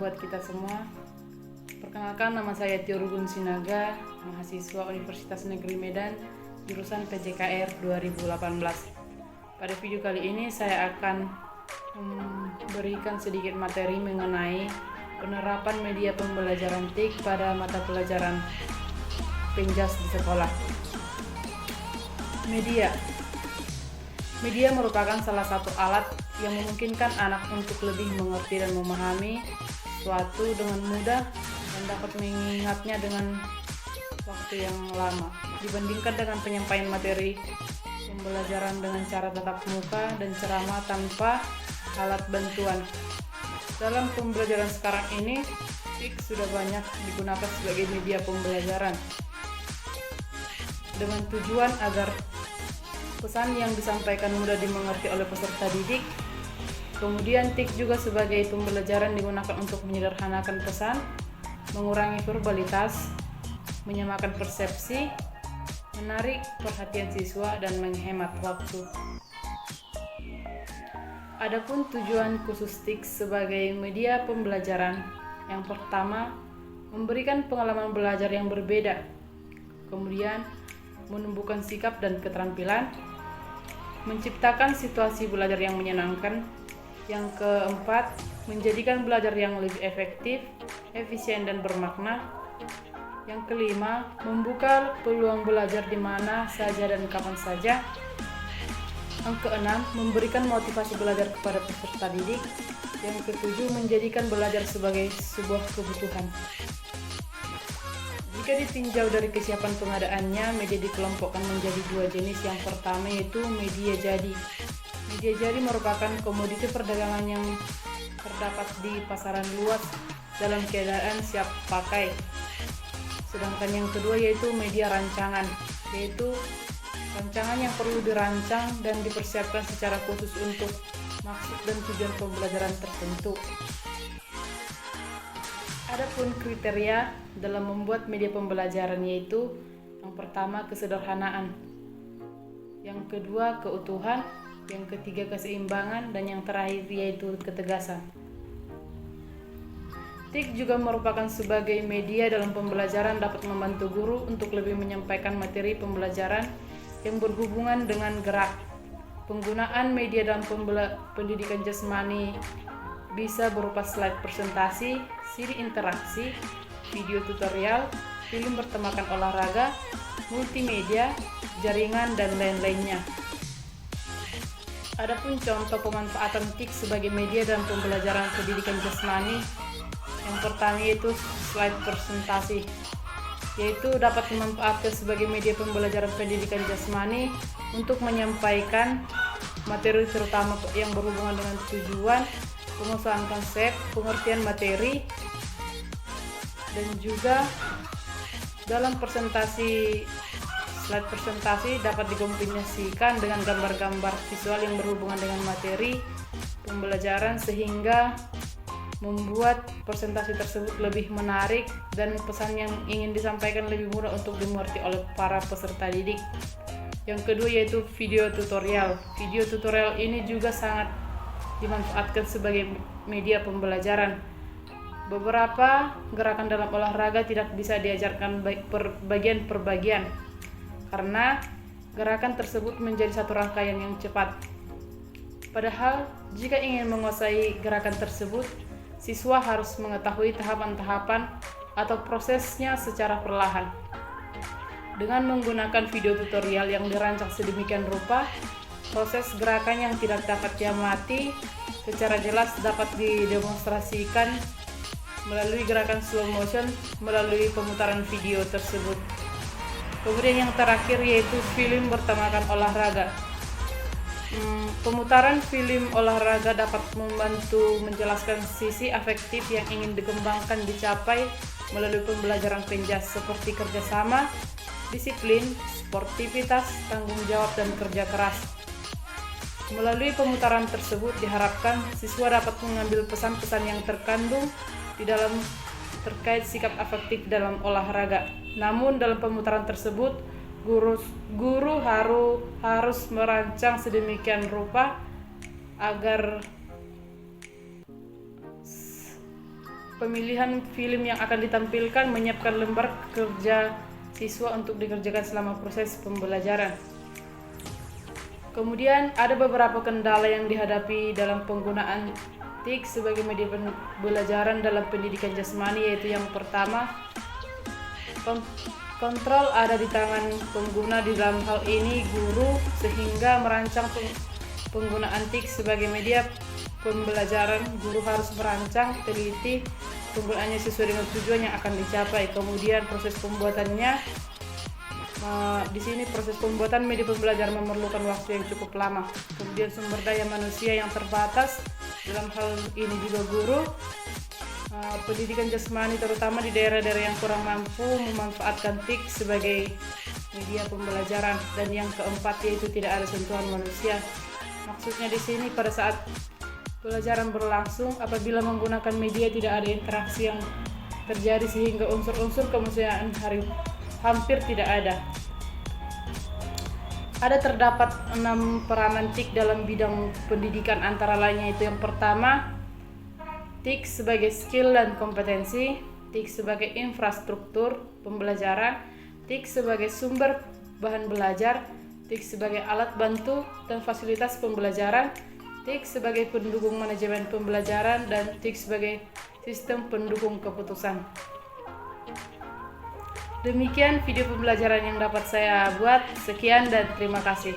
buat kita semua. Perkenalkan, nama saya Tio Rugun Sinaga, mahasiswa Universitas Negeri Medan, jurusan PJKR 2018. Pada video kali ini saya akan memberikan sedikit materi mengenai penerapan media pembelajaran TIK pada mata pelajaran Penjas di sekolah. Media merupakan salah satu alat yang memungkinkan anak untuk lebih mengerti dan memahami suatu dengan mudah dan dapat mengingatnya dengan waktu yang lama dibandingkan dengan penyampaian materi pembelajaran dengan cara tatap muka dan ceramah tanpa alat bantuan. Dalam pembelajaran sekarang ini, TIK sudah banyak digunakan sebagai media pembelajaran dengan tujuan agar pesan yang disampaikan mudah dimengerti oleh peserta didik. Kemudian TIK juga sebagai pembelajaran digunakan untuk menyederhanakan pesan, mengurangi verbalitas, menyamakan persepsi, menarik perhatian siswa, dan menghemat waktu. Adapun tujuan khusus TIK sebagai media pembelajaran, yang pertama, memberikan pengalaman belajar yang berbeda, kemudian menumbuhkan sikap dan keterampilan, menciptakan situasi belajar yang menyenangkan, yang keempat, menjadikan belajar yang lebih efektif, efisien, dan bermakna, yang kelima, membuka peluang belajar di mana saja dan kapan saja, yang keenam, memberikan motivasi belajar kepada peserta didik, yang ketujuh, menjadikan belajar sebagai sebuah kebutuhan. Jika ditinjau dari kesiapan pengadaannya, media dikelompokkan menjadi dua jenis. Yang pertama yaitu media jadi. Media jadi merupakan komoditi perdagangan yang terdapat di pasaran luas dalam keadaan siap pakai. Sedangkan yang kedua yaitu media rancangan, yaitu rancangan yang perlu dirancang dan dipersiapkan secara khusus untuk maksud dan tujuan pembelajaran tertentu. Adapun kriteria dalam membuat media pembelajaran yaitu yang pertama kesederhanaan, yang kedua keutuhan, yang ketiga keseimbangan, dan yang terakhir yaitu ketegasan. TIK juga merupakan sebagai media dalam pembelajaran dapat membantu guru untuk lebih menyampaikan materi pembelajaran yang berhubungan dengan gerak. Penggunaan media dalam pendidikan jasmani bisa berupa slide presentasi, CD interaksi, video tutorial, film bertemakan olahraga, multimedia, jaringan, dan lain-lainnya. Adapun contoh pemanfaatan TIK sebagai media dalam pembelajaran pendidikan jasmani, yang pertama yaitu slide presentasi, yaitu dapat dimanfaatkan sebagai media pembelajaran pendidikan jasmani untuk menyampaikan materi terutama yang berhubungan dengan tujuan, pengusahaan konsep, pengertian materi, dan juga dalam slide presentasi dapat dikombinasikan dengan gambar-gambar visual yang berhubungan dengan materi pembelajaran sehingga membuat presentasi tersebut lebih menarik dan pesan yang ingin disampaikan lebih mudah untuk dimengerti oleh para peserta didik. Yang kedua yaitu video tutorial. Video tutorial ini juga sangat dimanfaatkan sebagai media pembelajaran. Beberapa gerakan dalam olahraga tidak bisa diajarkan bagian per bagian karena gerakan tersebut menjadi satu rangkaian yang cepat. Padahal jika ingin menguasai gerakan tersebut, siswa harus mengetahui tahapan-tahapan atau prosesnya secara perlahan. Dengan menggunakan video tutorial yang dirancang sedemikian rupa, proses gerakan yang tidak dapat diamati secara jelas dapat didemonstrasikan melalui gerakan slow motion melalui pemutaran video tersebut. Kemudian yang terakhir yaitu film bertemakan olahraga. Pemutaran film olahraga dapat membantu menjelaskan sisi afektif yang ingin dikembangkan dicapai melalui pembelajaran Penjas seperti kerjasama, disiplin, sportivitas, tanggung jawab, dan kerja keras. Melalui pemutaran tersebut diharapkan siswa dapat mengambil pesan-pesan yang terkandung di dalam terkait sikap afektif dalam olahraga. Namun dalam pemutaran tersebut guru harus merancang sedemikian rupa agar pemilihan film yang akan ditampilkan, menyiapkan lembar kerja siswa untuk dikerjakan selama proses pembelajaran. Kemudian ada beberapa kendala yang dihadapi dalam penggunaan TIK sebagai media pembelajaran dalam pendidikan jasmani, yaitu yang pertama, kontrol ada di tangan pengguna, di dalam hal ini guru, sehingga merancang penggunaan TIK sebagai media pembelajaran. Guru harus merancang teliti penggunaannya sesuai dengan tujuan yang akan dicapai. Kemudian proses pembuatannya, di sini proses pembuatan media pembelajaran memerlukan waktu yang cukup lama. Kemudian sumber daya manusia yang terbatas, dalam hal ini juga guru. Pendidikan jasmani terutama di daerah-daerah yang kurang mampu memanfaatkan TIK sebagai media pembelajaran. Dan yang keempat yaitu tidak ada sentuhan manusia. Maksudnya di sini pada saat pelajaran berlangsung, apabila menggunakan media tidak ada interaksi yang terjadi sehingga unsur-unsur kemanusiaan hampir tidak ada. Terdapat 6 peranan TIK dalam bidang pendidikan, antara lainnya itu yang pertama, TIK sebagai skill dan kompetensi, TIK sebagai infrastruktur pembelajaran, TIK sebagai sumber bahan belajar, TIK sebagai alat bantu dan fasilitas pembelajaran, TIK sebagai pendukung manajemen pembelajaran, dan TIK sebagai sistem pendukung keputusan. Demikian video pembelajaran yang dapat saya buat. Sekian dan terima kasih.